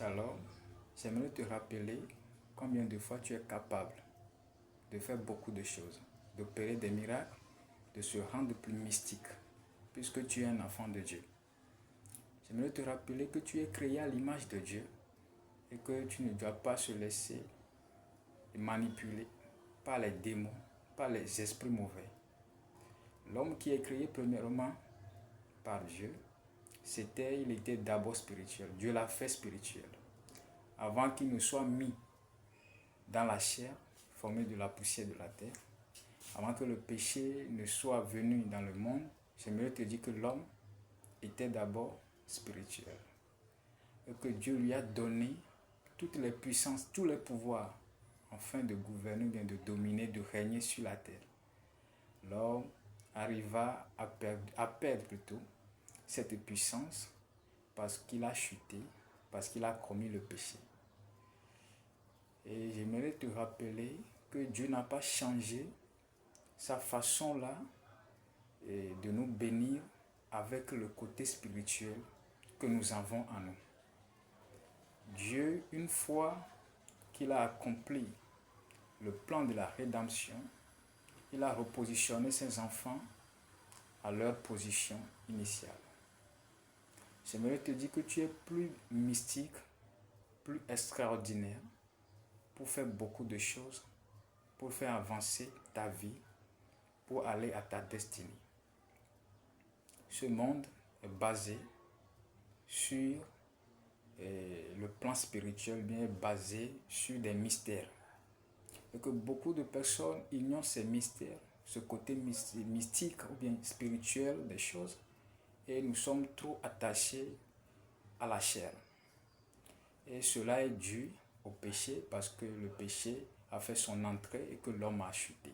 Alors, j'aimerais te rappeler combien de fois tu es capable de faire beaucoup de choses, d'opérer des miracles, de se rendre plus mystique, puisque tu es un enfant de Dieu. J'aimerais te rappeler que tu es créé à l'image de Dieu et que tu ne dois pas se laisser manipuler par les démons, par les esprits mauvais. L'homme qui est créé premièrement par Dieu, il était d'abord spirituel. Dieu l'a fait spirituel. Avant qu'il ne soit mis dans la chair, formé de la poussière de la terre, avant que le péché ne soit venu dans le monde, j'aimerais te dire que l'homme était d'abord spirituel. Et que Dieu lui a donné toutes les puissances, tous les pouvoirs, afin de gouverner, bien de dominer, de régner sur la terre. L'homme arriva à perdre plutôt cette puissance parce qu'il a chuté, parce qu'il a commis le péché. Et j'aimerais te rappeler que Dieu n'a pas changé sa façon là de nous bénir avec le côté spirituel que nous avons en nous. Dieu, une fois qu'il a accompli le plan de la rédemption, il a repositionné ses enfants à leur position initiale. J'aimerais te dire que tu es plus mystique, plus extraordinaire pour faire beaucoup de choses, pour faire avancer ta vie, pour aller à ta destinée. Ce monde est basé sur le plan spirituel, bien basé sur des mystères. Et que beaucoup de personnes ignorent ces mystères, ce côté mystique ou bien spirituel des choses, et nous sommes trop attachés à la chair. Et cela est dû au péché parce que le péché a fait son entrée et que l'homme a chuté.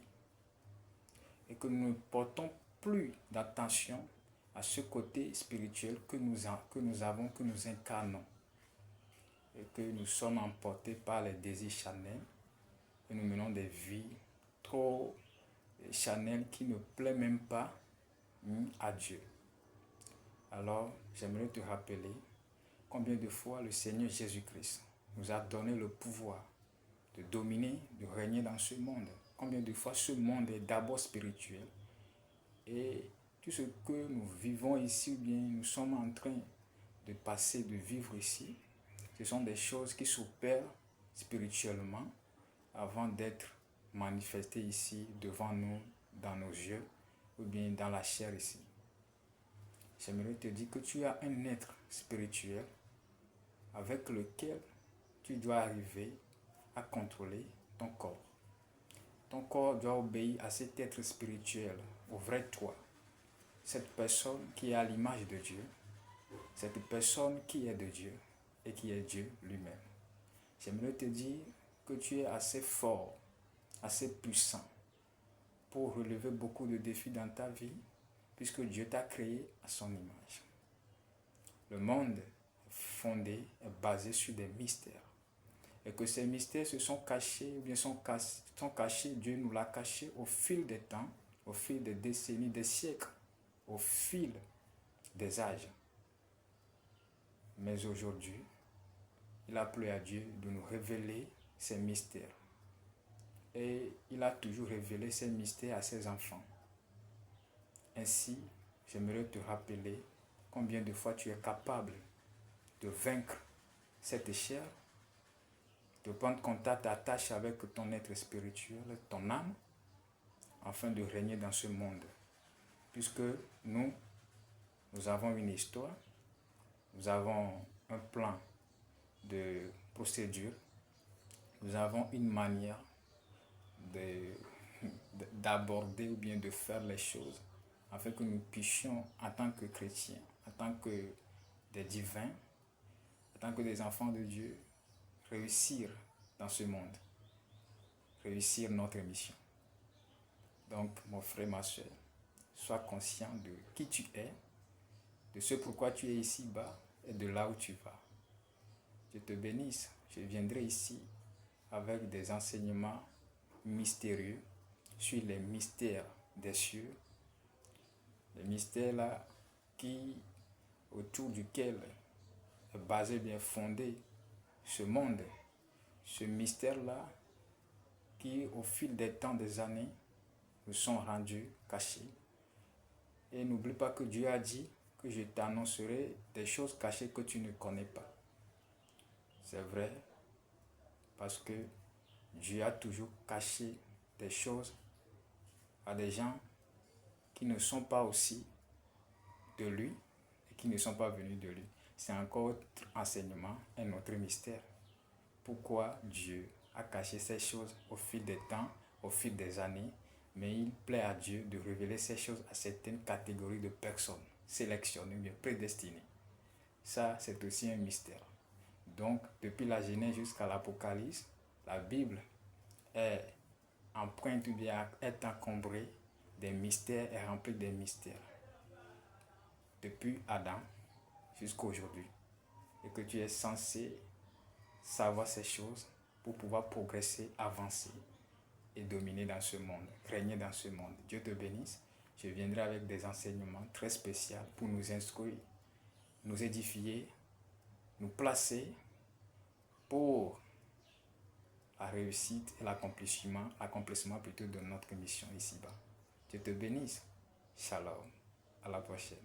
Et que nous ne portons plus d'attention à ce côté spirituel que nous avons, que nous incarnons. Et que nous sommes emportés par les désirs charnels et nous menons des vies trop charnelles qui ne plaisent même pas à Dieu. Alors, j'aimerais te rappeler combien de fois le Seigneur Jésus-Christ nous a donné le pouvoir de dominer, de régner dans ce monde. Combien de fois ce monde est d'abord spirituel. Et tout ce que nous vivons ici, ou bien nous sommes en train de passer, de vivre ici, ce sont des choses qui s'opèrent spirituellement avant d'être manifestées ici devant nous, dans nos yeux, ou bien dans la chair ici. J'aimerais te dire que tu as un être spirituel avec lequel tu dois arriver à contrôler ton corps. Ton corps doit obéir à cet être spirituel, au vrai toi. Cette personne qui est à l'image de Dieu, cette personne qui est de Dieu et qui est Dieu lui-même. J'aimerais te dire que tu es assez fort, assez puissant pour relever beaucoup de défis dans ta vie, puisque Dieu t'a créé à son image. Le monde est basé sur des mystères. Et que ces mystères se sont cachés, ou bien sont cachés, Dieu nous l'a caché au fil des temps, au fil des décennies, des siècles, au fil des âges. Mais aujourd'hui, il a plu à Dieu de nous révéler ces mystères. Et il a toujours révélé ces mystères à ses enfants. Ainsi, j'aimerais te rappeler combien de fois tu es capable de vaincre cette chair, de prendre contact, attache avec ton être spirituel, ton âme, afin de régner dans ce monde. Puisque nous avons une histoire, nous avons un plan de procédure, nous avons une manière d'aborder ou bien de faire les choses, afin que nous puissions, en tant que chrétiens, en tant que des divins, en tant que des enfants de Dieu, réussir dans ce monde, réussir notre mission. Donc, mon frère, ma soeur, sois conscient de qui tu es, de ce pourquoi tu es ici-bas et de là où tu vas. Je te bénisse, je viendrai ici avec des enseignements mystérieux sur les mystères des cieux, les mystères là autour duquel est basé, bien fondé ce monde, ce mystère-là qui, au fil des temps, des années, nous sont rendus cachés. Et n'oublie pas que Dieu a dit que je t'annoncerai des choses cachées que tu ne connais pas. C'est vrai, parce que Dieu a toujours caché des choses à des gens qui ne sont pas aussi de lui et qui ne sont pas venus de lui. C'est encore autre enseignement, un autre mystère. Pourquoi Dieu a caché ces choses au fil des temps, au fil des années, mais il plaît à Dieu de révéler ces choses à certaines catégories de personnes, sélectionnées, bien prédestinées. Ça, c'est aussi un mystère. Donc, depuis la Genèse jusqu'à l'Apocalypse, la Bible est empreinte ou bien est encombrée des mystères et remplie des mystères. Depuis Adam jusqu'à aujourd'hui. Et que tu es censé savoir ces choses pour pouvoir progresser, avancer et dominer dans ce monde, régner dans ce monde. Dieu te bénisse. Je viendrai avec des enseignements très spéciaux pour nous instruire, nous édifier, nous placer pour la réussite et l'accomplissement plutôt de notre mission ici-bas. Dieu te bénisse. Shalom. À la prochaine.